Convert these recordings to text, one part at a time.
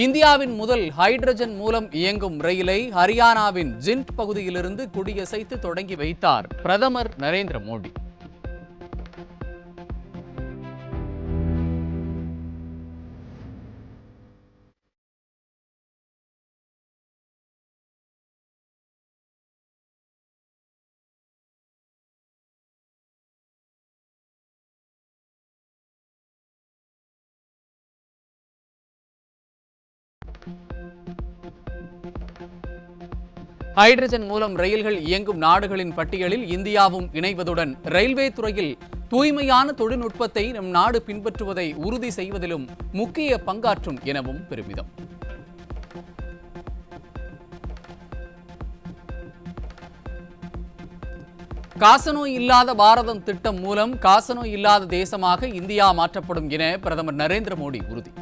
இந்தியாவின் முதல் ஹைட்ரஜன் மூலம் இயங்கும் ரயிலை ஹரியானாவின் ஜிண்ட் பகுதியிலிருந்து கொடியசைத்து தொடங்கி வைத்தார் பிரதமர் நரேந்திர மோடி. ஹைட்ரஜன் மூலம் ரயில்கள் இயங்கும் நாடுகளின் பட்டியலில் இந்தியாவும் இணைவதுடன் ரயில்வே துறையில் தூய்மையான தொழில்நுட்பத்தை நம் நாடு பின்பற்றுவதை உறுதி செய்வதிலும் முக்கிய பங்காற்றும் எனவும் பெருமிதம். காசநோய் இல்லாத பாரதம் திட்டம் மூலம் காசநோய் இல்லாத தேசமாக இந்தியா மாற்றப்படும் என பிரதமர் நரேந்திர மோடி உறுதி.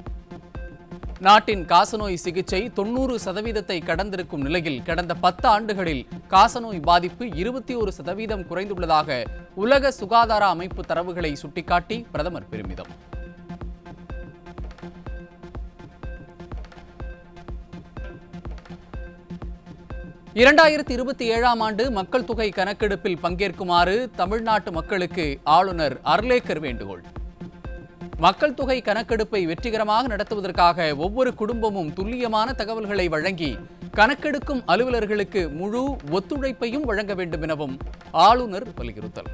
நாட்டின் காசநோய் சிகிச்சை 90% கடந்திருக்கும் நிலையில் கடந்த 10 ஆண்டுகளில் காசநோய் பாதிப்பு 21% குறைந்துள்ளதாக உலக சுகாதார அமைப்பு தரவுகளை சுட்டிக்காட்டி பிரதமர் பெருமிதம். ஆண்டு மக்கள் தொகை கணக்கெடுப்பில் பங்கேற்குமாறு தமிழ்நாட்டு மக்களுக்கு ஆளுநர் அர்லேக்கர் வேண்டுகோள். மக்கள் தொகை கணக்கெடுப்பை வெற்றிகரமாக நடத்துவதற்காக ஒவ்வொரு குடும்பமும் துல்லியமான தகவல்களை வழங்கி கணக்கெடுக்கும் அலுவலர்களுக்கு முழு ஒத்துழைப்பையும் வழங்க வேண்டும் எனவும் ஆளுநர் வலியுறுத்தல்.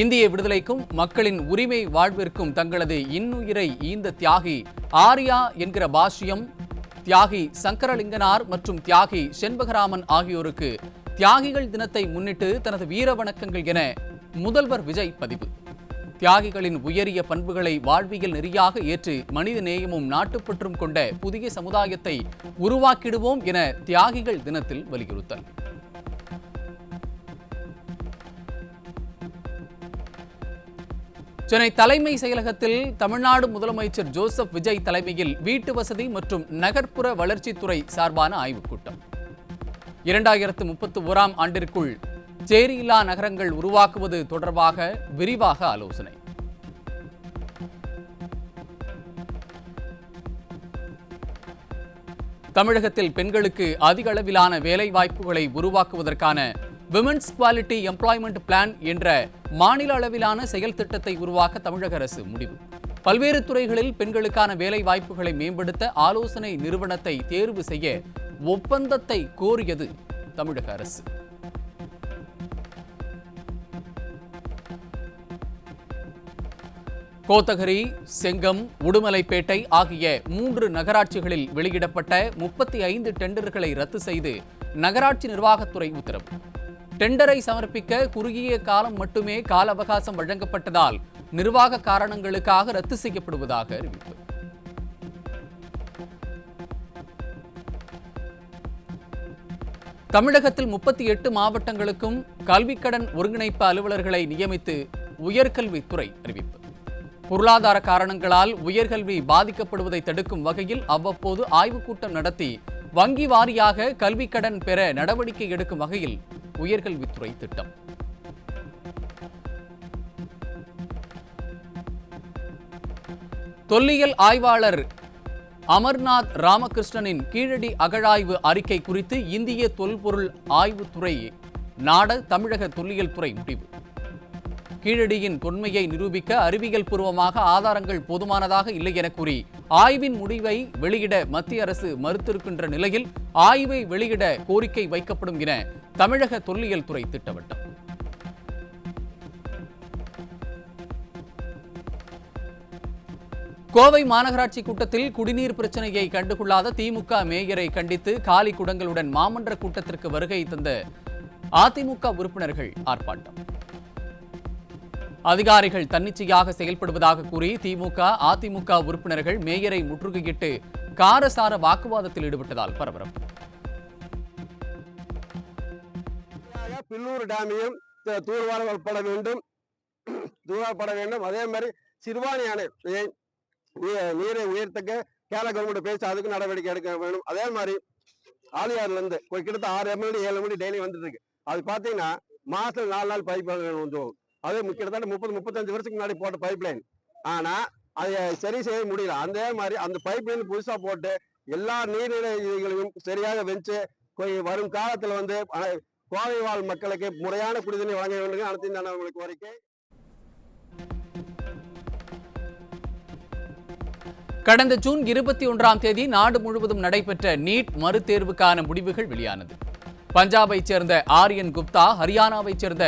இந்திய விடுதலைக்கும் மக்களின் உரிமை வாழ்விற்கும் தங்களது இன்னுயிரை ஈந்த தியாகி ஆர்யா என்கிற பாஷ்யம் தியாகி சங்கரலிங்கனார் மற்றும் தியாகி செண்பகராமன் ஆகியோருக்கு தியாகிகள் தினத்தை முன்னிட்டு தனது வீர வணக்கங்கள் என முதல்வர் விஜய் பதிவு. தியாகிகளின் உயரிய பண்புகளை வாழ்வியல் நெறியாக ஏற்று மனித நேயமும் நாட்டுப்பற்றும் கொண்ட புதிய சமுதாயத்தை உருவாக்கிடுவோம் என தியாகிகள் தினத்தில் வலியுறுத்தல். சென்னை தலைமை செயலகத்தில் தமிழ்நாடு முதலமைச்சர் ஜோசப் விஜய் தலைமையில் வீட்டு வசதி மற்றும் நகர்ப்புற வளர்ச்சித்துறை சார்பான ஆய்வுக் கூட்டம். 2031ஆம் ஆண்டிற்குள் சேரியில்லா நகரங்கள் உருவாக்குவது தொடர்பாக விரிவாக ஆலோசனை. தமிழகத்தில் பெண்களுக்கு அதிக அளவிலான வேலை வாய்ப்புகளை உருவாக்குவதற்கான விமென்ஸ் குவாலிட்டி எம்ப்ளாய்மெண்ட் பிளான் என்ற மாநில அளவிலான செயல் திட்டத்தை உருவாக்க தமிழக அரசு முடிவு. பல்வேறு துறைகளில் பெண்களுக்கான வேலை வாய்ப்புகளை மேம்படுத்த ஆலோசனை நிறுவனத்தை தேர்வு செய்ய ஒப்பந்தத்தை கோரியது தமிழக அரசு. கோத்தகிரி, செங்கம், உடுமலைப்பேட்டை ஆகிய 3 நகராட்சிகளில் வெளியிடப்பட்ட 35 டெண்டர்களை ரத்து செய்து நகராட்சி நிர்வாகத்துறை உத்தரவு. டெண்டரை சமர்ப்பிக்க குறுகிய காலம் மட்டுமே கால அவகாசம் வழங்கப்பட்டதால் நிர்வாக காரணங்களுக்காக ரத்து செய்யப்படுவதாக அறிவிப்பு. தமிழகத்தில் 38 மாவட்டங்களுக்கும் கல்விக்கடன் ஒருங்கிணைப்பு அலுவலர்களை நியமித்து உயர்கல்வித்துறை அறிவிப்பு. பொருளாதார காரணங்களால் உயர்கல்வி பாதிக்கப்படுவதை தடுக்கும் வகையில் அவ்வப்போது ஆய்வுக் கூட்டம் நடத்தி வங்கி வாரியாக கல்விக்கடன் பெற நடவடிக்கை எடுக்கும் வகையில் உயர்கல்வித்துறை திட்டம். தொல்லியல் ஆய்வாளர் அமர்நாத் ராமகிருஷ்ணனின் கீழடி அகழாய்வு அறிக்கை குறித்து இந்திய தொல்பொருள் ஆய்வுத்துறை நாட தமிழக தொல்லியல் துறை முடிவு. கீழடியின் தொன்மையை நிரூபிக்க அறிவியல் பூர்வமாக ஆதாரங்கள் போதுமானதாக இல்லை என கூறி ஆய்வின் முடிவை வெளியிட மத்திய அரசு மறுத்திருக்கின்ற நிலையில் ஆய்வை வெளியிட கோரிக்கை வைக்கப்படும் என தமிழக தொல்லியல் துறை திட்டவட்டம். கோவை மாநகராட்சி கூட்டத்தில் குடிநீர் பிரச்சனையை கண்டுகொள்ளாத திமுக மேயரை கண்டித்து காலி குடங்களுடன் மாமன்ற கூட்டத்திற்கு வருகை தந்த அதிமுக உறுப்பினர்கள் ஆர்ப்பாட்டம். அதிகாரிகள் தன்னிச்சையாக செயல்படுவதாக கூறி திமுக, அதிமுக உறுப்பினர்கள் மேயரை முற்றுகையிட்டு காரசார வாக்குவாதத்தில் ஈடுபட்டதால் பரபரப்பு. பில்லூர் டேமையும் தூர்வாரப்பட வேண்டும். அதே மாதிரி சிறுவாணி அணை நீரை உயர்த்தக்க கேரள கவர்மெண்ட் பேசி அதுக்கு நடவடிக்கை எடுக்க வேண்டும். அதே மாதிரி ஆலியார்ல இருந்து கிட்டத்தட்ட 6 MLD 7 MLD டெய்லி வந்துட்டு இருக்கு. அது பாத்தீங்கன்னா மாசத்துல 4 நாள் பைப் வந்துடும். அது கிட்டத்தட்ட 30-35 வருஷத்துக்கு முன்னாடி போட்ட பைப் லைன். ஆனா அதை சரி செய்ய முடியல. அந்த மாதிரி அந்த பைப் லைன் புதுசா போட்டு எல்லா நீர்நிலைகளையும் சரியாக வச்சு வரும் காலத்துல கோவை வாழ் மக்களுக்கு முறையான குடிநீர் வழங்க வேண்டும். அனைத்து உங்களுக்கு கோரிக்கை. கடந்த ஜூன் 21ஆம் தேதி நாடு முழுவதும் நடைபெற்ற நீட் மறுதேர்வுக்கான முடிவுகள் வெளியானது. பஞ்சாபைச் சேர்ந்த ஆரியன் குப்தா, ஹரியானாவைச் சேர்ந்த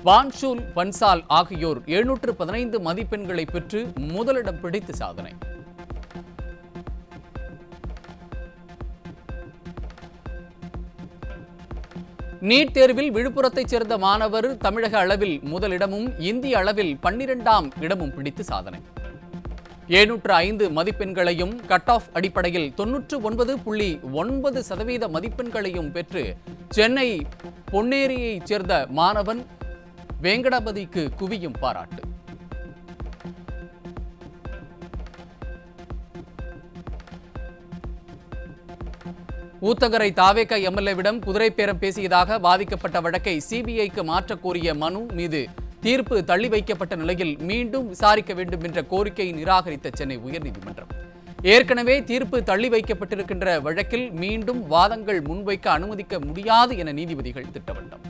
வான்ஷூல் பன்சால் ஆகியோர் 715 மதிப்பெண்களை பெற்று முதலிடம் பிடித்து சாதனை. நீட் தேர்வில் விழுப்புரத்தைச் சேர்ந்த மாணவர் தமிழக அளவில் முதலிடமும் இந்திய அளவில் 12ஆம் இடமும் பிடித்து சாதனை. 705 மதிப்பெண்களையும் கட் ஆஃப் அடிப்படையில் 99.9% மதிப்பெண்களையும் பெற்று சென்னை பொன்னேரியைச் சேர்ந்த மாணவன் வேங்கடபதிக்கு குவியும் பாராட்டு. ஊத்தங்கரை தாவேக எம்எல்ஏவிடம் குதிரை பேரம் பேசியதாக பாதிக்கப்பட்ட வழக்கை சிபிஐக்கு மாற்றக் கோரிய மனு மீது தீர்ப்பு தள்ளி வைக்கப்பட்ட நிலையில் மீண்டும் விசாரிக்க வேண்டும் என்ற கோரிக்கையை நிராகரித்த சென்னை உயர்நீதிமன்றம் ஏற்கனவே தீர்ப்பு தள்ளி வைக்கப்பட்டிருக்கின்ற வழக்கில் மீண்டும் வாதங்கள் முன்வைக்க அனுமதிக்க முடியாது என நீதிபதிகள் திட்டவட்டம்.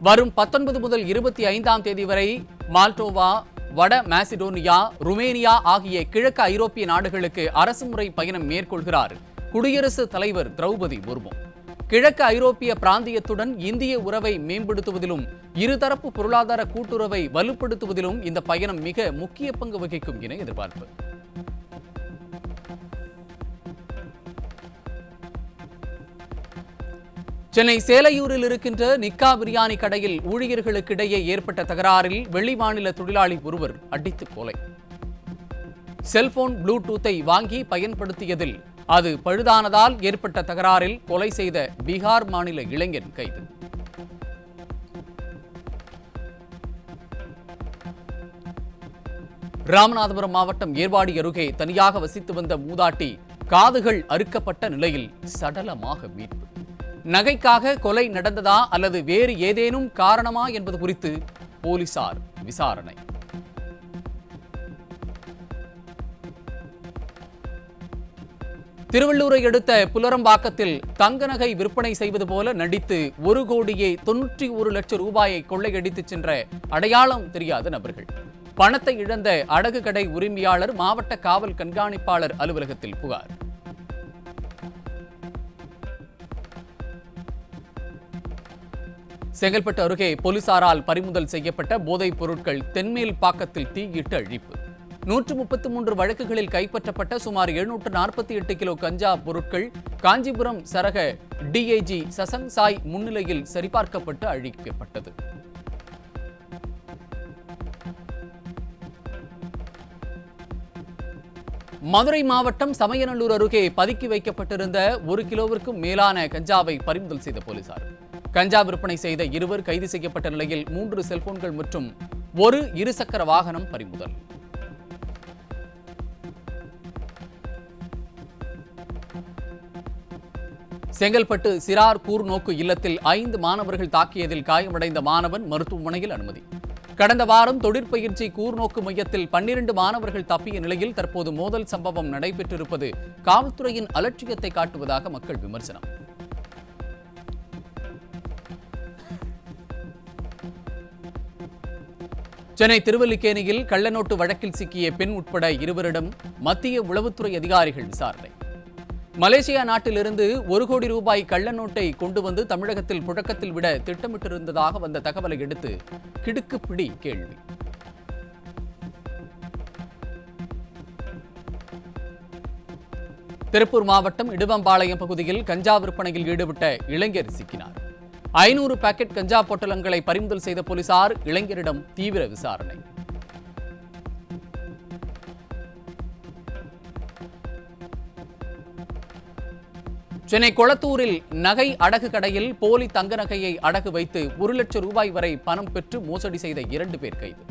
வரும் 19 முதல் 25ஆம் தேதி வரை மால்டோவா, வட மாசிடோனியா, ருமேனியா ஆகிய கிழக்கு ஐரோப்பிய நாடுகளுக்கு அரசுமுறை பயணம் மேற்கொள்கிறார் குடியரசுத் தலைவர் திரௌபதி முர்மு. கிழக்கு ஐரோப்பிய பிராந்தியத்துடன் இந்திய உறவை மேம்படுத்துவதிலும் இருதரப்பு பொருளாதார கூட்டுறவை வலுப்படுத்துவதிலும் இந்த பயணம் மிக முக்கிய பங்கு வகிக்கும் என எதிர்பார்ப்பு. சென்னை சேலையூரில் இருக்கின்ற நிக்கா பிரியாணி கடையில் ஊழியர்களுக்கிடையே ஏற்பட்ட தகராறில் வெளிமாநில தொழிலாளி ஒருவர் அடித்து கொலை. செல்போன் ப்ளூடூத்தை வாங்கி பயன்படுத்தியதில் அது பழுதானதால் ஏற்பட்ட தகராறில் கொலை செய்த பீகார் மாநில இளைஞன் கைது. ராமநாதபுரம் மாவட்டம் ஏர்வாடி அருகே தனியாக வசித்து வந்த மூதாட்டி காதுகள் அறுக்கப்பட்ட நிலையில் சடலமாக மீட்பு. நகைக்காக கொலை நடந்ததா அல்லது வேறு ஏதேனும் காரணமா என்பது குறித்து போலீசார் விசாரணை. திருவள்ளூரை அடுத்த புலரம்பாக்கத்தில் தங்க நகை விற்பனை செய்வது போல நடித்து 1,91,00,000 ரூபாயை கொள்ளையடித்துச் சென்ற அடையாளம் தெரியாத நபர்கள். பணத்தை இழந்த அடகு கடை உரிமையாளர் மாவட்ட காவல் கண்காணிப்பாளர் அலுவலகத்தில் புகார். செங்கல்பட்டு அருகே போலீசாரால் பறிமுதல் செய்யப்பட்ட போதைப் பொருட்கள் தென்மேல் பாக்கத்தில் தீயிட்டு அழிப்பு. 133 வழக்குகளில் கைப்பற்றப்பட்ட சுமார் 748 கிலோ கஞ்சா பொருட்கள் காஞ்சிபுரம் சரக டிஐஜி சசங் சாய் முன்னிலையில் சரிபார்க்கப்பட்டு அழிக்கப்பட்டது. மதுரை மாவட்டம் சமயநல்லூர் அருகே பதுக்கி வைக்கப்பட்டிருந்த 1 கிலோவிற்கும் மேலான கஞ்சாவை பறிமுதல் செய்த போலீசார். கஞ்சா விற்பனை செய்த 2 கைது செய்யப்பட்ட நிலையில் 3 செல்போன்கள் மற்றும் 1 இருசக்கர வாகனம் பறிமுதல். செங்கல்பட்டு சிறார் கூர்நோக்கு இல்லத்தில் 5 மாணவர்கள் தாக்கியதில் காயமடைந்த மாணவன் மருத்துவமனையில் அனுமதி. கடந்த வாரம் தொழிற்பயிற்சி கூர்நோக்கு மையத்தில் 12 மாணவர்கள் தப்பிய நிலையில் தற்போது மோதல் சம்பவம் நடைபெற்றிருப்பது காவல்துறையின் அலட்சியத்தை காட்டுவதாக மக்கள் விமர்சனம். சென்னை திருவல்லிக்கேணியில் கள்ளநோட்டு வழக்கில் சிக்கிய பெண் உட்பட 2 மத்திய உளவுத்துறை அதிகாரிகள் விசாரணை. மலேசியா நாட்டிலிருந்து 1 கோடி ரூபாய் கள்ள நோட்டை கொண்டு வந்து தமிழகத்தில் புழக்கத்தில் விட திட்டமிட்டிருந்ததாக வந்த தகவலை அடுத்து கிடுக்குப்பிடி கேள்வி. திருப்பூர் மாவட்டம் இடுவம்பாளையம் பகுதியில் கஞ்சா விற்பனையில் ஈடுபட்ட இளைஞர் சிக்கினார். 500 பாக்கெட் கஞ்சா பொட்டலங்களை பறிமுதல் செய்த போலீசார் இளைஞரிடம் தீவிர விசாரணை. சென்னை கொளத்தூரில் நகை அடகு கடையில் போலி தங்க நகையை அடகு வைத்து 1 லட்சம் ரூபாய் வரை பணம் பெற்று மோசடி செய்த 2 பேர் கைது.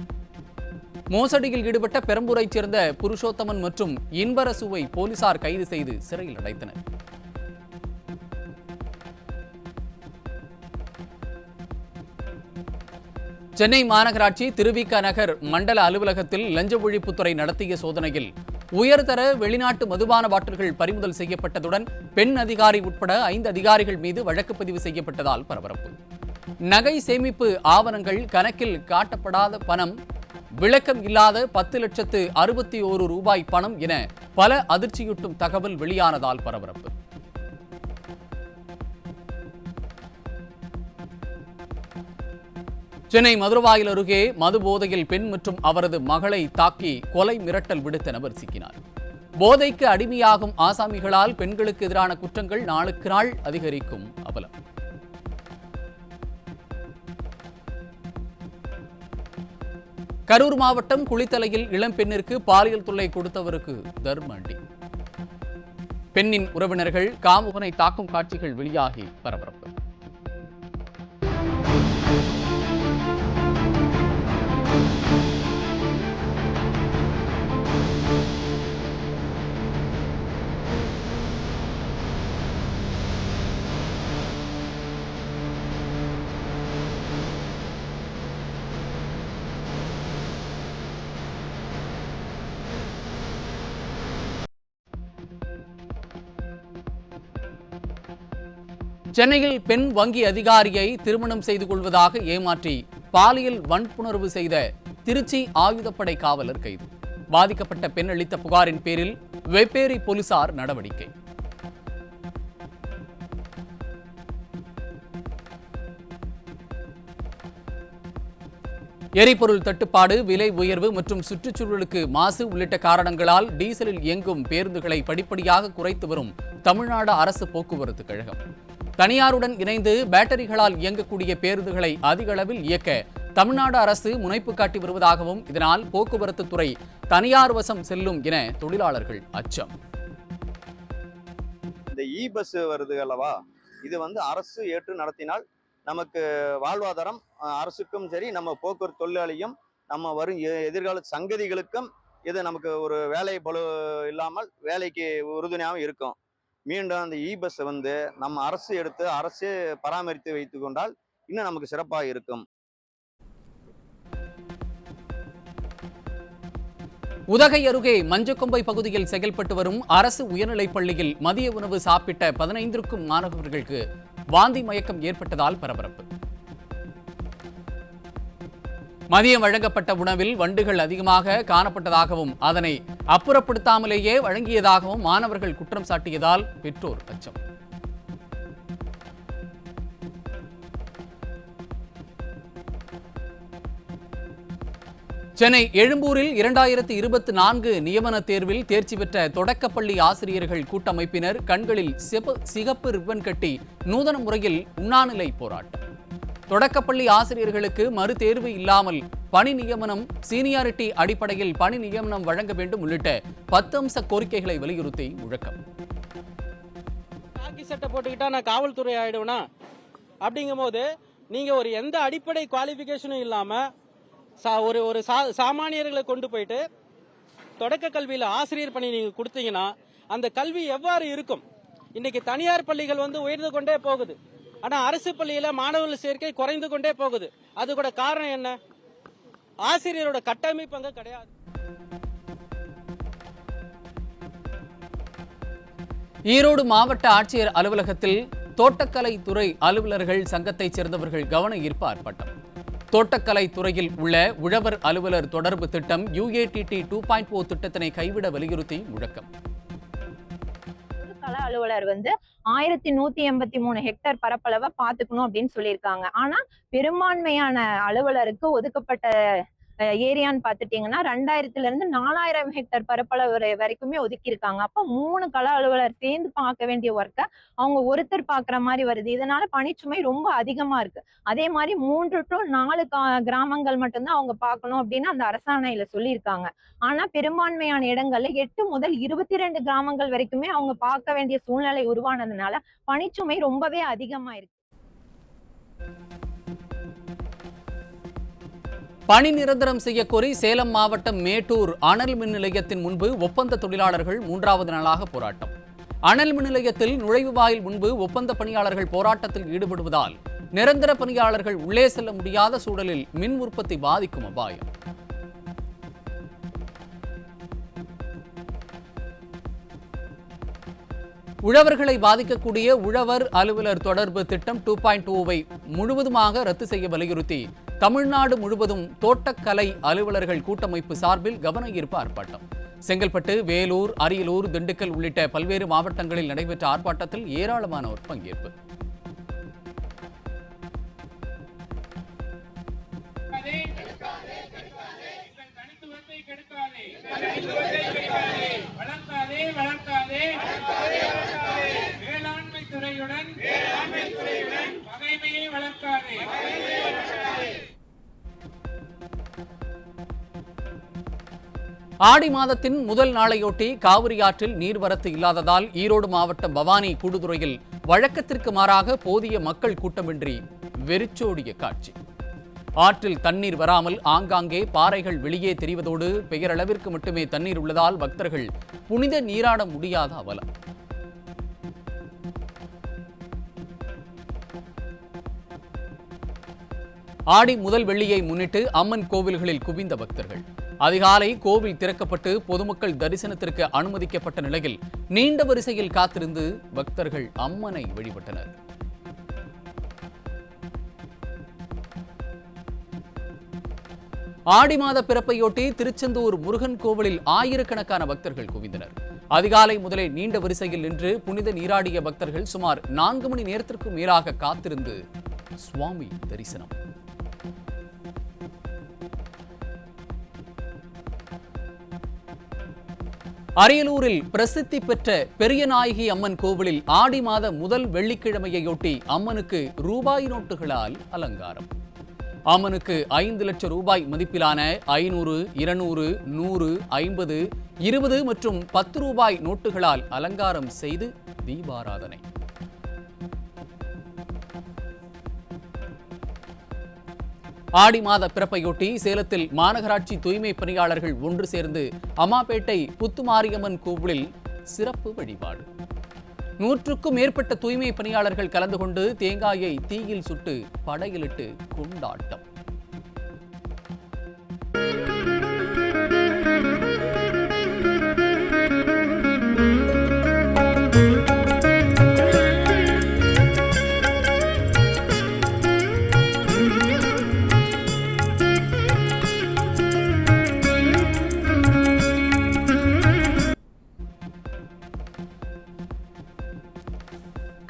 மோசடியில் ஈடுபட்ட பெரம்பூரைச் சேர்ந்த புருஷோத்தமன் மற்றும் இன்பரசுவை போலீசார் கைது செய்து சிறையில் அடைத்தனர். சென்னை மாநகராட்சி திருவிக நகர் மண்டல அலுவலகத்தில் லஞ்ச ஒழிப்புத்துறை நடத்திய சோதனையில் உயர்தர வெளிநாட்டு மதுபான பாட்டில்கள் பறிமுதல் செய்யப்பட்டதுடன் பெண் அதிகாரி உட்பட 5 அதிகாரிகள் மீது வழக்கு பதிவு செய்யப்பட்டதால் பரபரப்பு. நகை சேமிப்பு ஆவணங்கள், கணக்கில் காட்டப்படாத பணம், விளக்கம் இல்லாத 10,61,000 ரூபாய் பணம் என பல அதிர்ச்சியூட்டும் தகவல் வெளியானதால் பரபரப்பு. சென்னை மதுரவாயில் அருகே மது போதையில் பெண் மற்றும் அவரது மகளை தாக்கி கொலை மிரட்டல் விடுத்த நபர் சிக்கினார். போதைக்கு அடிமையாகும் ஆசாமிகளால் பெண்களுக்கு எதிரான குற்றங்கள் நாளுக்கு நாள் அதிகரிக்கும் அவலம். கரூர் மாவட்டம் குளித்தலையில் இளம்பெண்ணிற்கு பாலியல் தொல்லை கொடுத்தவருக்கு தர்ம அடி. பெண்ணின் உறவினர்கள் காமுகனை தாக்கும் காட்சிகள் வெளியாகி பரபரப்பு. சென்னையில் பெண் வங்கி அதிகாரியை திருமணம் செய்து கொள்வதாக ஏமாற்றி பாலியல் வன்புணர்வு செய்த திருச்சி ஆயுதப்படை காவலர் கைது. பாதிக்கப்பட்ட பெண் அளித்த புகாரின் பேரில் வெப்பேரி போலீசார் நடவடிக்கை. எரிபொருள் தட்டுப்பாடு, விலை உயர்வு மற்றும் சுற்றுச்சூழலுக்கு மாசு உள்ளிட்ட காரணங்களால் டீசலில் இயங்கும் பேருந்துகளை படிப்படியாக குறைத்து வரும் தமிழ்நாடு அரசு போக்குவரத்து கழகம் தனியாருடன் இணைந்து பேட்டரிகளால் இயங்கக்கூடிய பேருந்துகளை அதிக அளவில் இயக்க தமிழ்நாடு அரசு முனைப்பு காட்டி வருவதாகவும், இதனால் போக்குவரத்து துறை தனியார் வசம் செல்லும் என தொழிலாளர்கள் அச்சம். இந்த பஸ் வருது அல்லவா, இது அரசு ஏற்று நடத்தினால் நமக்கு வாழ்வாதாரம், அரசுக்கும் சரி நம்ம போக்குவரத்து தொழிலாளியும் நம்ம வரும் எதிர்கால சங்கதிகளுக்கும் இது நமக்கு ஒரு வேலை பளு இல்லாமல் வேலைக்கு உறுதுணையாகவும் இருக்கும். மீண்டும் அந்த பஸ் நம்ம அரசு எடுத்து அரசே பராமரித்து வைத்து கொண்டால் இன்னும் நமக்கு சிறப்பாக இருக்கும். உதகை அருகே மஞ்சக்கொம்பை பகுதியில் செயல்பட்டு வரும் அரசு உயர்நிலைப் பள்ளியில் மதிய உணவு சாப்பிட்ட 15க்கும் மாணவர்களுக்கு வாந்தி மயக்கம் ஏற்பட்டதால் பரபரப்பு. மதியம் வழங்கப்பட்ட உணவில் வண்டுகள் அதிகமாக காணப்பட்டதாகவும் அதனை அப்புறப்படுத்தாமலேயே வழங்கியதாகவும் மாணவர்கள் குற்றம் சாட்டியதால் பெற்றோர் அச்சம். சென்னை எழும்பூரில் 2024 நியமன தேர்வில் தேர்ச்சி பெற்ற தொடக்கப்பள்ளி ஆசிரியர்கள் கூட்டமைப்பினர் கண்களில் சிகப்பு ரிப்பன் கட்டி நூதன முறையில் உண்ணாநிலை போராட்டம். தொடக்கப்பள்ளி ஆசிரியர்களுக்கு மறுதேர்வு இல்லாமல் பணி நியமனம், சீனியாரிட்டி அடிப்படையில் பணி நியமனம் வழங்க வேண்டும் உள்ளிட்ட 10 அம்ச கோரிக்கைகளை வலியுறுத்தி முழக்கம். காக்கி சட்டை போட்டுக்கிட்டா நான் காவல்துறை ஆயிடுவேனா அப்படிங்கும் போது நீங்க ஒரு எந்த அடிப்படை குவாலிஃபிகேஷனும் இல்லாம ஒரு சாமானியர்களை கொண்டு போயிட்டு தொடக்க கல்வியில ஆசிரியர் பணி நீங்க கொடுத்தீங்கன்னா அந்த கல்வி எவ்வாறு இருக்கும்? இன்னைக்கு தனியார் பள்ளிகள் உயர்ந்து கொண்டே போகுது, ஆனா அரசு பள்ளியில மாணவர்கள் சேர்க்கை குறைந்து கொண்டே போகுது. அது கூட காரணம் என்ன? ஆசிரியரோட கட்டமைப்பு அங்க கிடையாது. ஈரோடு மாவட்ட ஆட்சியர் அலுவலகத்தில் தோட்டக்கலை துறை அலுவலர்கள் சங்கத்தைச் சேர்ந்தவர்கள் கவன ஈர்ப்பு ஆர்ப்பாட்டம். தோட்டக்கலை துறையில் உள்ள உழவர் அலுவலர் தொடர்பு திட்டம் UATT 2.0 திட்டத்தினை கைவிட வலியுறுத்தி முழக்கம். கள அலுவலர் 1183 ஹெக்டேர் பரப்பளவை பாத்துக்கணும் அப்படின்னு சொல்லியிருக்காங்க. ஆனா பெரும்பான்மையான அலுவலருக்கு ஒதுக்கப்பட்ட ஏரியான்னு பாத்துட்டீங்கன்னா 2000 இருந்து 4000 ஹெக்டேர் பரப்பளவு வரைக்குமே ஒதுக்கி இருக்காங்க. அப்ப 3 கள அலுவலர் சேர்ந்து பார்க்க வேண்டிய ஒர்க்கை அவங்க ஒருத்தர் பாக்குற மாதிரி வருது. இதனால பணிச்சுமை ரொம்ப அதிகமா இருக்கு. அதே மாதிரி 3 to 4 கிராமங்கள் மட்டும்தான் அவங்க பார்க்கணும் அப்படின்னு அந்த அரசாணையில சொல்லியிருக்காங்க. ஆனா பெரும்பான்மையான இடங்கள்ல 8 முதல் 22 கிராமங்கள் வரைக்குமே அவங்க பார்க்க வேண்டிய சூழ்நிலை உருவானதுனால பணிச்சுமை ரொம்பவே அதிகமா இருக்கு. பணி நிரந்தரம் செய்யக்கோரி சேலம் மாவட்டம் மேட்டூர் அனல் மின் நிலையத்தின் முன்பு ஒப்பந்த தொழிலாளர்கள் 3வது நாளாக போராட்டம். அனல் மின் நிலையத்தில் நுழைவு வாயில் முன்பு ஒப்பந்த பணியாளர்கள் போராட்டத்தில் ஈடுபடுவதால் நிரந்தர பணியாளர்கள் உள்ளே செல்ல முடியாத சூழலில் மின் உற்பத்தி பாதிக்கும் அபாயம். உழவர்களை பாதிக்கக்கூடிய உழவர் அலுவலர் தொடர்பு திட்டம் 2.0வை முழுவதுமாக ரத்து செய்ய வலியுறுத்தி தமிழ்நாடு முழுவதும் தோட்டக்கலை அலுவலர்கள் கூட்டமைப்பு சார்பில் கவன ஈர்ப்பு ஆர்ப்பாட்டம். செங்கல்பட்டு, வேலூர், அரியலூர், திண்டுக்கல் உள்ளிட்ட பல்வேறு மாவட்டங்களில் நடைபெற்ற ஆர்ப்பாட்டத்தில் ஏராளமானோர் பங்கேற்பு. ஆடி மாதத்தின் முதல் நாளையொட்டி காவிரி ஆற்றில் நீர்வரத்து இல்லாததால் ஈரோடு மாவட்டம் பவானி கூடுதுறையில் வழக்கத்திற்கு மாறாக போதிய மக்கள் கூட்டமின்றி வெறிச்சோடிய காட்சி. ஆற்றில் தண்ணீர் வராமல் ஆங்காங்கே பாறைகள் வெளியே தெரிவதோடு பெயரளவிற்கு மட்டுமே தண்ணீர் உள்ளதால் பக்தர்கள் புனித நீராட முடியாத அவலம். ஆடி முதல் வெள்ளியை முன்னிட்டு அம்மன் கோவில்களில் குவிந்த பக்தர்கள். அதிகாலை கோவில் திறக்கப்பட்டு பொதுமக்கள் தரிசனத்திற்கு அனுமதிக்கப்பட்ட நிலையில் நீண்ட வரிசையில் காத்திருந்து பக்தர்கள் அம்மனை வழிபட்டனர். ஆடி மாத பிறப்பையொட்டி திருச்செந்தூர் முருகன் கோவிலில் ஆயிரக்கணக்கான பக்தர்கள் குவிந்தனர். அதிகாலை முதலே நீண்ட வரிசையில் நின்று புனித நீராடிய பக்தர்கள் சுமார் 4 மணி நேரத்திற்கும் மேலாக காத்திருந்து சுவாமி தரிசனம். அரியலூரில் பிரசித்தி பெற்ற பெரியநாயகி அம்மன் கோவிலில் ஆடி மாத முதல் வெள்ளிக்கிழமையொட்டி அம்மனுக்கு ரூபாய் நோட்டுகளால் அலங்காரம். அம்மனுக்கு 5 லட்சம் ரூபாய் மதிப்பிலான 500, 200, 100, 50, 20 மற்றும் 10 ரூபாய் நோட்டுகளால் அலங்காரம் செய்து தீபாராதனை. ஆடி மாத பிறப்பையொட்டி சேலத்தில் மாநகராட்சி தூய்மை பணியாளர்கள் ஒன்று சேர்ந்து அம்மாப்பேட்டை புத்துமாரியம்மன் கோவிலில் சிறப்பு வழிபாடு. 100க்கும் மேற்பட்ட தூய்மை பணியாளர்கள் கலந்து கொண்டு தேங்காயை தீயில் சுட்டு படையிலிட்டு கொண்டாட்டம்.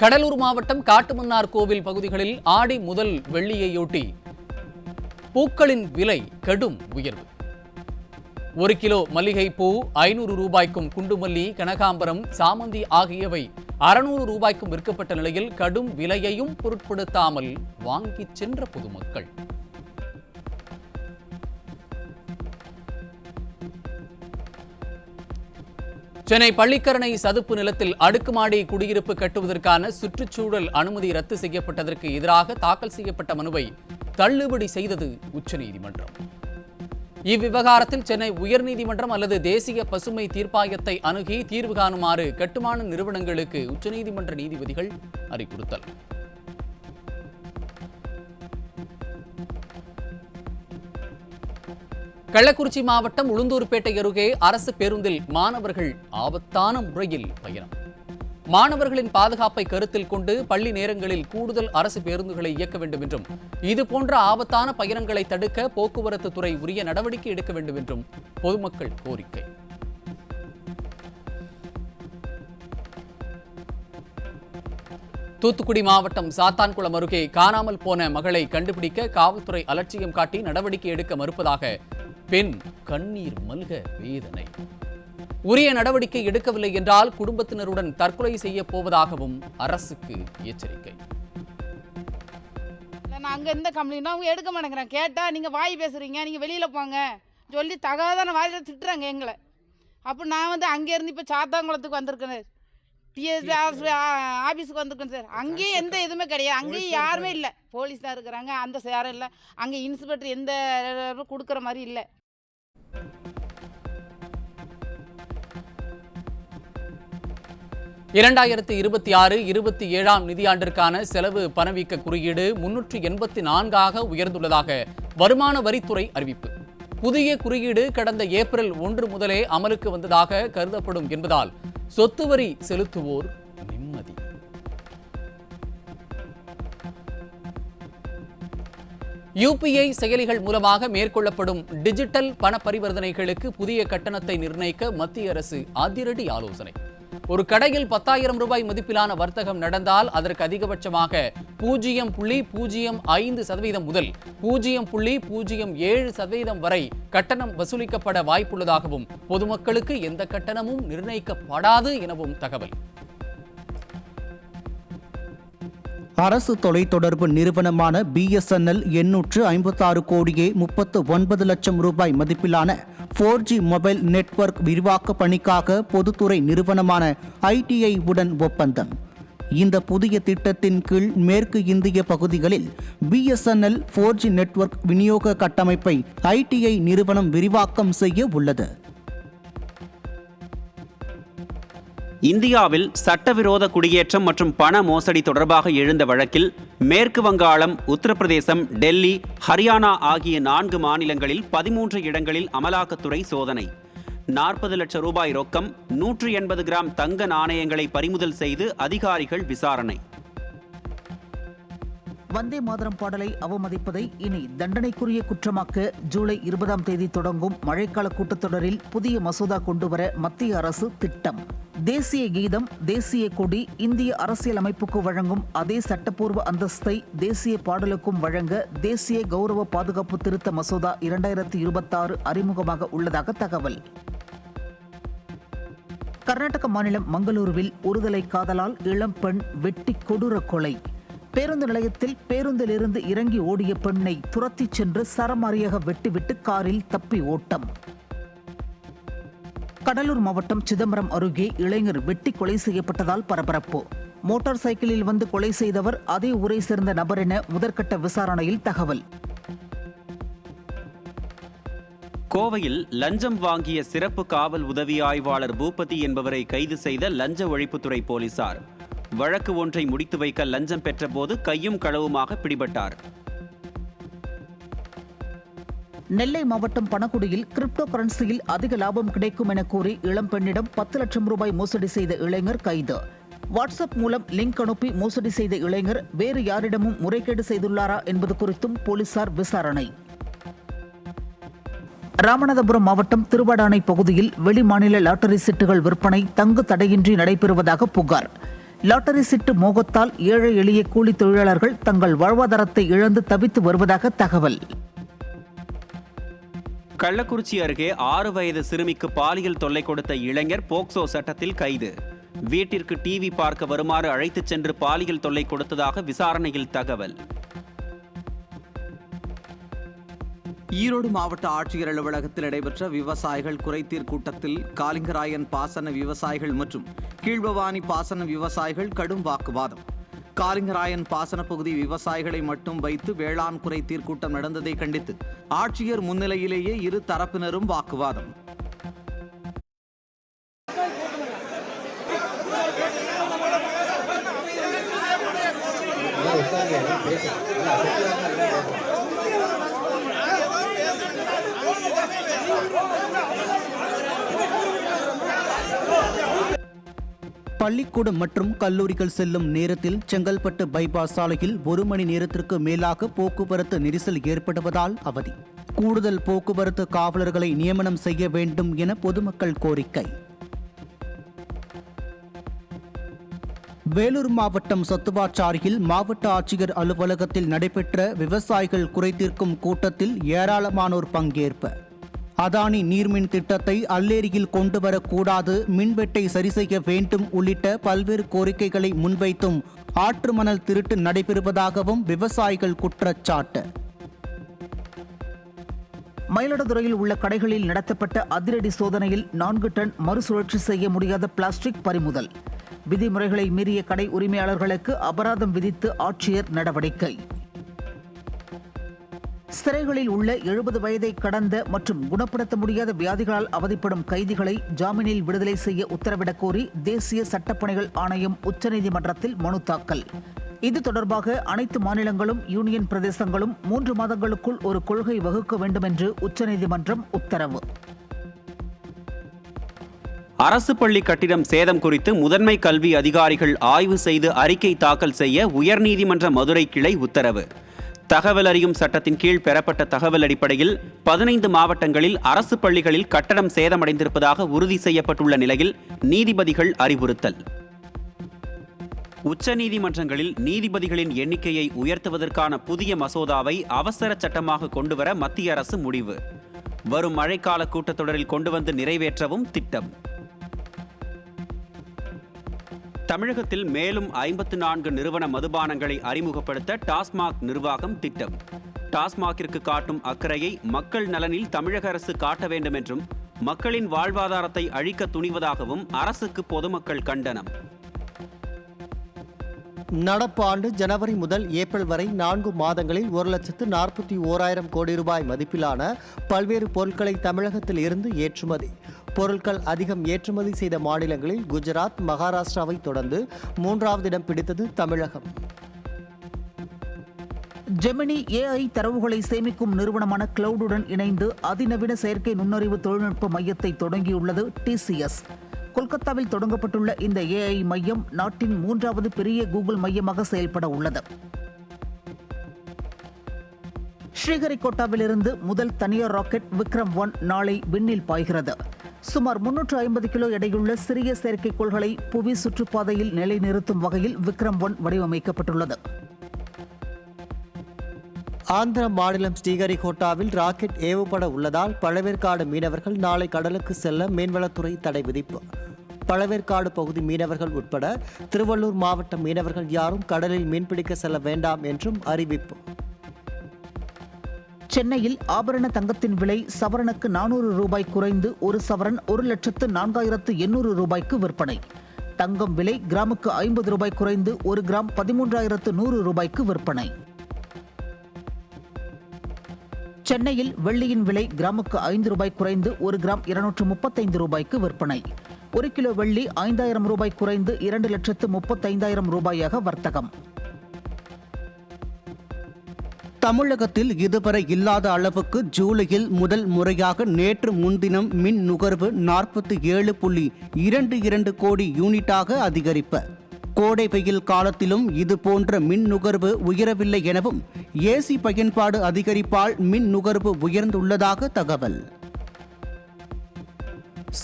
கடலூர் மாவட்டம் காட்டுமன்னார் கோவில் பகுதிகளில் ஆடி முதல் வெள்ளியையொட்டி பூக்களின் விலை கடும் உயர்வு. 1 கிலோ மல்லிகை பூ 500 ரூபாய்க்கும், குண்டுமல்லி, கனகாம்பரம், சாமந்தி ஆகியவை 600 ரூபாய்க்கும் விற்கப்பட்ட நிலையில் கடும் விலையையும் பொருட்படுத்தாமல் வாங்கிச் சென்ற பொதுமக்கள். சென்னை பள்ளிக்கரணை சதுப்பு நிலத்தில் அடுக்குமாடி குடியிருப்பு கட்டுவதற்கான சுற்றுச்சூழல் அனுமதி ரத்து செய்யப்பட்டதற்கு எதிராக தாக்கல் செய்யப்பட்ட மனுவை தள்ளுபடி செய்தது உச்சநீதிமன்றம். இவ்விவகாரத்தில் சென்னை உயர்நீதிமன்றம் அல்லது தேசிய பசுமை தீர்ப்பாயத்தை அணுகி தீர்வு காணுமாறு கட்டுமான நிறுவனங்களுக்கு உச்சநீதிமன்ற நீதிபதிகள் அறிவுறுத்தல். கள்ளக்குறிச்சி மாவட்டம் உளுந்தூர்பேட்டை அருகே அரசு பேருந்தில் மாணவர்கள் ஆபத்தான முறையில் பயணம். மாணவர்களின் பாதுகாப்பை கருத்தில் கொண்டு பள்ளி நேரங்களில் கூடுதல் அரசு பேருந்துகளை இயக்க வேண்டும் என்றும், இதுபோன்ற ஆபத்தான பயணங்களை தடுக்க போக்குவரத்து துறை உரிய நடவடிக்கை எடுக்க வேண்டும் என்றும் பொதுமக்கள் கோரிக்கை. தூத்துக்குடி மாவட்டம் சாத்தான்குளம் அருகே காணாமல் போன மகளை கண்டுபிடிக்க காவல்துறை அலட்சியம் காட்டி நடவடிக்கை எடுக்க மறுப்பதாக பெண் கண்ணீர் மல்க வேதனை. உரிய நடவடிக்கை எடுக்கவில்லை என்றால் குடும்பத்தினருடன் தற்கொலை செய்ய போவதாகவும் அரசுக்கு எச்சரிக்கை. நான் அங்கே இருந்த கம்ப்ளைண்ட் அவங்க எடுக்க மாட்டேங்கிறேன். கேட்டால் நீங்கள் வாய் பேசுகிறீங்க, நீங்கள் வெளியில் போங்க சொல்லி தகாதான வாயில் திட்டுறாங்க எங்களை. அப்போ நான் அங்கேருந்து இப்போ சாத்தாங்குளத்துக்கு வந்திருக்கேன். டிஎஸ்பி ஆஃபீஸுக்கு வந்திருக்கேன் சார். அங்கேயும் எந்த இதுவுமே கிடையாது. அங்கேயும் யாருமே இல்லை. போலீஸ் தான் இருக்கிறாங்க. அந்த யாரும் இல்லை. அங்கே இன்ஸ்பெக்டர் எந்த கொடுக்குற மாதிரி இல்லை. இரண்டாயிரத்தி 26-27 நிதியாண்டிற்கான செலவு பணவீக்க குறியீடு 384 உயர்ந்துள்ளதாக வருமான வரித்துறை அறிவிப்பு. புதிய குறியீடு கடந்த ஏப்ரல் 1 முதலே அமலுக்கு வந்ததாக கருதப்படும் என்பதால் சொத்து வரி செலுத்துவோர் நிம்மதி. UPI செயலிகள் மூலமாக மேற்கொள்ளப்படும் டிஜிட்டல் பண பரிவர்த்தனைகளுக்கு புதிய கட்டணத்தை நிர்ணயிக்க மத்திய அரசு அதிரடி ஆலோசனை. ஒரு கடையில் 10,000 ரூபாய் மதிப்பிலான வர்த்தகம் நடந்தால் அதற்கு அதிகபட்சமாக 0.05% முதல் 0.07% வரை கட்டணம் வசூலிக்கப்பட வாய்ப்புள்ளதாகவும் பொதுமக்களுக்கு எந்த கட்டணமும் நிர்ணயிக்கப்படாது எனவும் தகவல். அரசு தொலைத்தொடர்பு நிறுவனமான BSNL 856 கோடியே 39 லட்சம் ரூபாய் மதிப்பிலான 4G மொபைல் நெட்வொர்க் விரிவாக்க பணிக்காக பொதுத்துறை நிறுவனமான ITI உடன் ஒப்பந்தம். இந்த புதிய திட்டத்தின் கீழ் மேற்கு இந்திய பகுதிகளில் BSNL 4G நெட்வொர்க் விநியோக கட்டமைப்பை ITI நிறுவனம் விரிவாக்கம் செய்ய உள்ளது. இந்தியாவில் சட்டவிரோத குடியேற்றம் மற்றும் பண மோசடி தொடர்பாக எழுந்த வழக்கில் மேற்கு வங்காளம், உத்தரப்பிரதேசம், டெல்லி, ஹரியானா ஆகிய 4 மாநிலங்களில் 13 இடங்களில் அமலாக்கத்துறை சோதனை. 40 லட்சம் ரூபாய் ரொக்கம், 180 கிராம் தங்க நாணயங்களை பறிமுதல் செய்து அதிகாரிகள் விசாரணை. வந்தே மாதரம் பாடலை அவமதிப்பதை இனி தண்டனைக்குரிய குற்றமாக்க ஜூலை 20ஆம் தேதி தொடங்கும் மழைக்கால கூட்டத்தொடரில் புதிய மசோதா கொண்டுவர மத்திய அரசு திட்டம். தேசிய கீதம், தேசிய கொடி இந்திய அரசியலமைப்புக்கு வழங்கும் அதே சட்டப்பூர்வ அந்தஸ்தை தேசிய பாடலுக்கும் வழங்க தேசிய கௌரவ பாதுகாப்பு திருத்த மசோதா 2026 அறிமுகமாக உள்ளதாக தகவல். கர்நாடக மாநிலம் மங்களூருவில் ஒருதலை காதலால் இளம் பெண் வெட்டி கொடூர கொலை. பேருந்து நிலையத்தில் பேருந்திலிருந்து இறங்கி ஓடிய பெண்ணை துரத்திச் சென்று சரமாரியாக வெட்டிவிட்டு காரில் தப்பி ஓட்டம். கடலூர் மாவட்டம் சிதம்பரம் அருகே இளைஞர் வெட்டி கொலை செய்யப்பட்டதால் பரபரப்பு. மோட்டார் சைக்கிளில் வந்து கொலை செய்தவர் அதே ஊரை சேர்ந்த நபர் என முதற்கட்ட விசாரணையில் தகவல். கோவையில் லஞ்சம் வாங்கிய சிறப்பு காவல் உதவி ஆய்வாளர் பூபதி என்பவரை கைது செய்த லஞ்ச ஒழிப்புத்துறை போலீசார். வழக்கு ஒன்றை முடித்து வைக்க லஞ்சம் பெற்றபோது கையும் களவுமாக பிடிபட்டார். நெல்லை மாவட்டம் பணக்குடியில் கிரிப்டோ கரன்சியில் அதிக லாபம் கிடைக்கும் என கூறி இளம் பெண்ணிடம் 10 லட்சம் ரூபாய் மோசடி செய்த இளைஞர் கைது. வாட்ஸ்அப் மூலம் லிங்க் அனுப்பி மோசடி செய்த இளைஞர் வேறு யாரிடமும் முறைகேடு செய்துள்ளாரா என்பது குறித்தும் போலீசார் விசாரணை. ராமநாதபுரம் மாவட்டம் திருவாடானை பகுதியில் வெளிமாநில லாட்டரி சீட்டுகள் விற்பனை தங்கு தடையின்றி நடைபெறுவதாக புகார். லாட்டரி சீட்டு மோகத்தால் ஏழை எளிய கூலி தொழிலாளர்கள் தங்கள் வாழ்வாதாரத்தை இழந்து தவித்து வருவதாக தகவல். கள்ளக்குறிச்சி அருகே 6 வயது சிறுமிக்கு பாலியல் தொல்லை கொடுத்த இளைஞர் போக்சோ சட்டத்தில் கைது. வீட்டிற்கு டிவி பார்க்க வருமாறு அழைத்துச் சென்று பாலியல் தொல்லை கொடுத்ததாக விசாரணையில் தகவல். ஈரோடு மாவட்ட ஆட்சியர் அலுவலகத்தில் நடைபெற்ற விவசாயிகள் குறைதீர் கூட்டத்தில் காலிங்கராயன் பாசன விவசாயிகள் மற்றும் கீழ்பவானி பாசன விவசாயிகள் கடும் வாக்குவாதம். காலிங்கராயன் பாசன பகுதி விவசாயிகளை மட்டும் வைத்து வேளாண் குறைதீர் கூட்டம் நடந்ததை கண்டித்து ஆட்சியர் முன்னிலையிலேயே இரு தரப்பினரும் வாக்குவாதம். பள்ளிக்கூடம் மற்றும் கல்லூரிகள் செல்லும் நேரத்தில் செங்கல்பட்டு பைபாஸ் சாலையில் 1 மணி நேரத்திற்கு மேலாக போக்குவரத்து நெரிசல் ஏற்படுவதால் அவதி. கூடுதல் போக்குவரத்து காவலர்களை நியமனம் செய்ய வேண்டும் என பொதுமக்கள் கோரிக்கை. வேலூர் மாவட்டம் சத்துவாச்சாரியில் மாவட்ட ஆட்சியர் அலுவலகத்தில் நடைபெற்ற விவசாயிகள் குறைதீர்க்கும் கூட்டத்தில் ஏராளமானோர் பங்கேற்பு. அதானி நீர்மின் திட்டத்தை அல்லேரியில் கொண்டு வரக்கூடாது, மின்வெட்டை சரி செய்ய வேண்டும் உள்ளிட்ட பல்வேறு கோரிக்கைகளை முன்வைத்தும் ஆற்று மணல் திருட்டு நடைபெறுவதாகவும் விவசாயிகள் குற்றச்சாட்டு. மயிலாடுதுறையில் உள்ள கடைகளில் நடத்தப்பட்ட அதிரடி சோதனையில் 4 டன் மறுசுழற்சி செய்ய முடியாத பிளாஸ்டிக் பறிமுதல். விதிமுறைகளை மீறிய கடை உரிமையாளர்களுக்கு அபராதம் விதித்து ஆட்சியர் நடவடிக்கை. சிறைகளில் உள்ள 70 வயதை கடந்த மற்றும் குணப்படுத்த முடியாத வியாதிகளால் அவதிப்படும் கைதிகளை ஜாமீனில் விடுதலை செய்ய உத்தரவிடக் கோரி தேசிய சட்டப்பணிகள் ஆணையம் உச்சநீதிமன்றத்தில் மனு தாக்கல். இது தொடர்பாக அனைத்து மாநிலங்களும் யூனியன் பிரதேசங்களும் 3 மாதங்களுக்குள் ஒரு கொள்கை வகுக்க வேண்டும் என்று உச்சநீதிமன்றம் உத்தரவு. அரசு பள்ளி கட்டிடம் சேதம் குறித்து முதன்மை கல்வி அதிகாரிகள் ஆய்வு செய்து அறிக்கை தாக்கல் செய்ய உயர்நீதிமன்ற மதுரை கிளை உத்தரவு. தகவல் அறியும் சட்டத்தின் கீழ் பெறப்பட்ட தகவல் அடிப்படையில் 15 மாவட்டங்களில் அரசு பள்ளிகளில் கட்டடம் சேதமடைந்திருப்பதாக உறுதி செய்யப்பட்டுள்ள நிலையில் நீதிபதிகள் அறிவுறுத்தல். உச்சநீதிமன்றங்களில் நீதிபதிகளின் எண்ணிக்கையை உயர்த்துவதற்கான புதிய மசோதாவை அவசர சட்டமாக கொண்டுவர மத்திய அரசு முடிவு. வரும் மழைக்கால கூட்டத்தொடரில் கொண்டு வந்து நிறைவேற்றவும் திட்டம். தமிழகத்தில் மேலும் 54 நிறுவன மதுபானங்களை அறிமுகப்படுத்த டாஸ்மாக் நிர்வாகம் திட்டம். டாஸ்மாகிற்கு காட்டும் அக்கறையை மக்கள் நலனில் தமிழக அரசு காட்ட வேண்டும் என்றும் மக்களின் வாழ்வாதாரத்தை அழிக்க துணிவதாகவும் அரசுக்கு பொதுமக்கள் கண்டனம். நடப்பு ஆண்டு ஜனவரி முதல் ஏப்ரல் வரை 4 மாதங்களில் 1,41,000 கோடி ரூபாய் மதிப்பிலான பல்வேறு பொருட்களை தமிழகத்தில் இருந்து ஏற்றுமதி. பொருட்கள் அதிகம் ஏற்றுமதி செய்த மாநிலங்களில் குஜராத், மகாராஷ்டிராவை தொடர்ந்து 3வது இடம் பிடித்தது தமிழகம். ஜெமினி AI தரவுகளை சேமிக்கும் நிறுவனமான கிளவுடுடன் இணைந்து அதிநவீன செயற்கை நுண்ணறிவு தொழில்நுட்ப மையத்தை தொடங்கியுள்ளது TCS. கொல்கத்தாவில் தொடங்கப்பட்டுள்ள இந்த AI மையம் நாட்டின் 3வது பெரிய கூகுள் மையமாக செயல்பட உள்ளது. ஸ்ரீஹரிகோட்டாவிலிருந்து முதல் தனியார் ராக்கெட் விக்ரம்-1 நாளை விண்ணில் பாய்கிறது. சுமார் 350 கிலோ எடையுள்ள சிறிய செயற்கைக்கோள்களை புவி சுற்றுப்பாதையில் நிலைநிறுத்தும் வகையில் விக்ரம்-1 வடிவமைக்கப்பட்டுள்ளது. ஆந்திர மாநிலம் ஸ்ரீஹரிகோட்டாவில் ராக்கெட் ஏவப்பட உள்ளதால் பழவேற்காடு மீனவர்கள் நாளை கடலுக்கு செல்ல மீன்வளத்துறை தடை விதிப்பு. பழவேற்காடு பகுதி மீனவர்கள் உட்பட திருவள்ளூர் மாவட்ட மீனவர்கள் யாரும் கடலில் மீன்பிடிக்க செல்ல வேண்டாம் என்றும் அறிவிப்பு. சென்னையில் ஆபரண தங்கத்தின் விலை சவரனுக்கு 400 ரூபாய் குறைந்து ஒரு சவரன் 1,04,800 ரூபாய்க்கு விற்பனை. தங்கம் விலை கிராமுக்கு 50 ரூபாய் குறைந்து ஒரு கிராம் 13,100 ரூபாய்க்கு விற்பனை. சென்னையில் வெள்ளியின் விலை கிராமுக்கு 5 ரூபாய் குறைந்து ஒரு கிராம் 235 ரூபாய்க்கு விற்பனை. 1 கிலோ வெள்ளி 5,000 ரூபாய் குறைந்து 2,35,000 ரூபாயாக வர்த்தகம். தமிழகத்தில் இதுவரை இல்லாத அளவுக்கு ஜூலையில் முதல் முறையாக நேற்று முன்தினம் மின் நுகர்வு 47.22 கோடி யூனிட்டாக அதிகரிப்பு. கோடை வெயில் காலத்திலும் இதுபோன்ற மின் நுகர்வு உயரவில்லை எனவும் ஏசி பயன்பாடு அதிகரிப்பால் மின் நுகர்வு உயர்ந்துள்ளதாக தகவல்.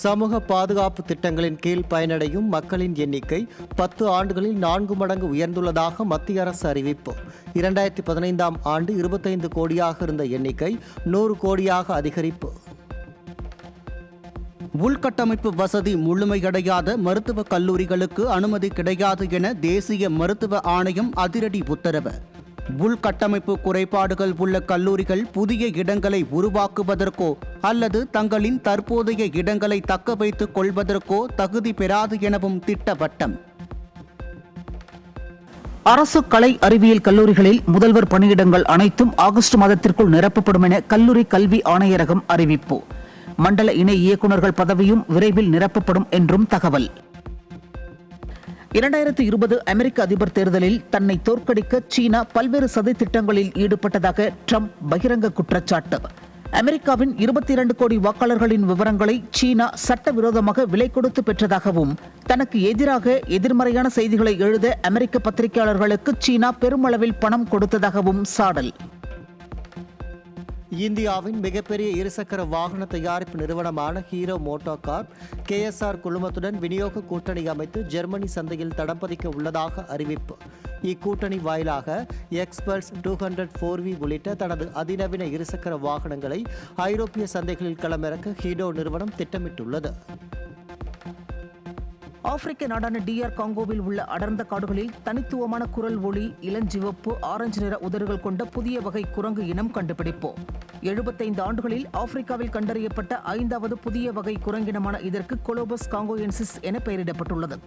சமூக பாதுகாப்பு திட்டங்களின் கீழ் பயனடையும் மக்களின் எண்ணிக்கை 10 ஆண்டுகளில் 4 மடங்கு உயர்ந்துள்ளதாக மத்திய அரசு அறிவிப்பு. 2015ஆம் ஆண்டு 25 கோடியாக இருந்த எண்ணிக்கை 100 கோடியாக அதிகரிப்பு. உள்கட்டமைப்பு வசதி முழுமையடையாத மருத்துவக் கல்லூரிகளுக்கு அனுமதி கிடையாது என தேசிய மருத்துவ ஆணையம் அதிரடி உத்தரவு. உள்கட்டமைப்பு குறைபாடுகள் உள்ள கல்லூரிகள் புதிய இடங்களை உருவாக்குவதற்கோ அல்லது தங்களின் தற்போதைய இடங்களை தக்க வைத்துக் கொள்வதற்கோ தகுதி பெறாது எனவும் திட்டவட்டம். அரசு கலை அறிவியல் கல்லூரிகளில் முதல்வர் பணியிடங்கள் அனைத்தும் ஆகஸ்ட் மாதத்திற்குள் நிரப்பப்படும் என கல்லூரி கல்வி ஆணையரகம் அறிவிப்பு. மண்டல இணை இயக்குநர்கள் பதவியும் விரைவில் நிரப்பப்படும் என்றும் தகவல். 2020 அமெரிக்க அதிபர் தேர்தலில் தன்னை தோற்கடிக்க சீனா பல்வேறு சதி திட்டங்களில் ஈடுபட்டதாக ட்ரம்ப் பகிரங்க குற்றச்சாட்டு. அமெரிக்காவின் 22 கோடி வாக்காளர்களின் விவரங்களை சீனா சட்டவிரோதமாக விலை கொடுத்து பெற்றதாகவும் தனக்கு எதிராக எதிர்மறையான செய்திகளை எழுத அமெரிக்க பத்திரிகையாளர்களுக்கு சீனா பெருமளவில் பணம் கொடுத்ததாகவும் சாடல். இந்தியாவின் மிகப்பெரிய இருசக்கர வாகன தயாரிப்பு நிறுவனமான ஹீரோ மோட்டோகார்ப் KSR குழுமத்துடன் விநியோக கூட்டணி அமைத்து ஜெர்மனி சந்தையில் தடம் பதிக்க உள்ளதாக அறிவிப்பு. இக்கூட்டணி வாயிலாக எக்ஸ்பல்ஸ் 200 4V உள்ளிட்ட தனது அதிநவீன இருசக்கர வாகனங்களை ஐரோப்பிய சந்தைகளில் களமிறக்க ஹீரோ நிறுவனம் திட்டமிட்டுள்ளது. ஆப்பிரிக்க நாடான DR காங்கோவில் உள்ள அடர்ந்த காடுகளில் தனித்துவமான குரல் ஒளி, இளஞ்சிவப்பு, ஆரஞ்சு நிற உதடுகள் கொண்ட புதிய வகை குரங்கு இனம் கண்டுபிடிப்பு. 75 ஆண்டுகளில் ஆப்பிரிக்காவில் கண்டறியப்பட்ட 5வது புதிய வகை குரங்கினமான இதற்கு கொலோபஸ் காங்கோயென்சிஸ் என பெயரிடப்பட்டுள்ளது.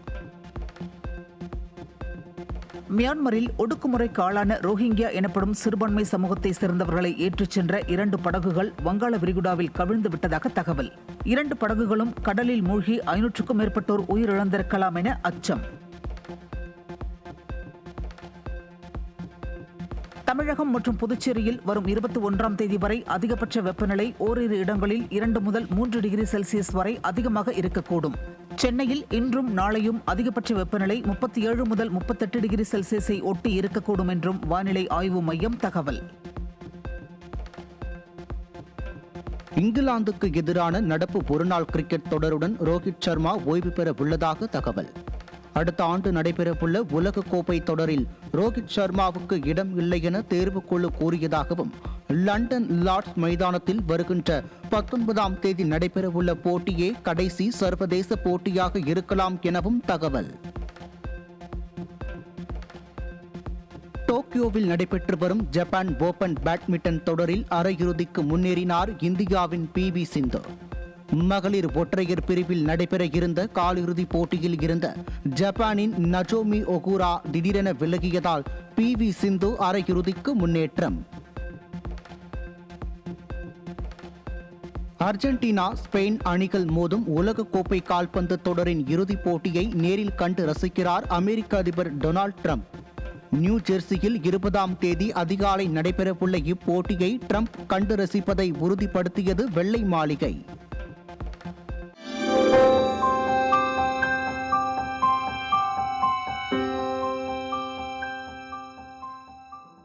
மியான்மரில் ஒடுக்குமுறைக்கு ஆளான ரோஹிங்கியா எனப்படும் சிறுபான்மை சமூகத்தை சேர்ந்தவர்களை ஏற்றிச் சென்ற 2 படகுகள் வங்காள விரிகுடாவில் கவிழ்ந்து விட்டதாக தகவல். 2 படகுகளும் கடலில் மூழ்கி 500க்கும் மேற்பட்டோர் உயிரிழந்திருக்கலாம் என அச்சம். தமிழகம் மற்றும் புதுச்சேரியில் வரும் 21ஆம் தேதி வரை அதிகபட்ச வெப்பநிலை ஓரிரு இடங்களில் 2 முதல் 3 டிகிரி செல்சியஸ் வரை அதிகமாக இருக்கக்கூடும். சென்னையில் இன்றும் நாளையும் அதிகபட்ச வெப்பநிலை 37 முதல் 38 டிகிரி செல்சியஸை ஒட்டி இருக்கக்கூடும் என்றும் வானிலை ஆய்வு மையம் தகவல். இங்கிலாந்துக்கு எதிரான நடப்பு ஒருநாள் கிரிக்கெட் தொடருடன் ரோஹித் சர்மா ஓய்வு பெற உள்ளதாக தகவல். அடுத்த ஆண்டு நடைபெறவுள்ள உலகக்கோப்பை தொடரில் ரோஹித் சர்மாவுக்கு இடம் இல்லை என தேர்வுக்குழு கூறியதாகவும், லண்டன் லார்ட்ஸ் மைதானத்தில் வருகின்ற 19ஆம் தேதி நடைபெறவுள்ள போட்டியே கடைசி சர்வதேச போட்டியாக இருக்கலாம் எனவும் தகவல். டோக்கியோவில் நடைபெற்று வரும் ஜப்பான் ஓபன் பேட்மிண்டன் தொடரில் அரையிறுதிக்கு முன்னேறினார் இந்தியாவின் PV சிந்து. மகளிர் ஒற்றையர் பிரிவில் நடைபெற இருந்த காலிறுதிப் போட்டியில் இருந்த ஜப்பானின் நஜோமி ஒகுரா திடீரென விலகியதால் PV சிந்து அரையிறுதிக்கு முன்னேற்றம். அர்ஜென்டினா, ஸ்பெயின் அணிகள் மோதும் உலகக்கோப்பை கால்பந்து தொடரின் இறுதிப் போட்டியை நேரில் கண்டு ரசிக்கிறார் அமெரிக்க அதிபர் டொனால்ட் ட்ரம்ப். நியூ ஜெர்சியில் 20ஆம் தேதி அதிகாலை நடைபெறவுள்ள இப்போட்டியை ட்ரம்ப் கண்டு ரசிப்பதை உறுதிப்படுத்தியது வெள்ளை மாளிகை.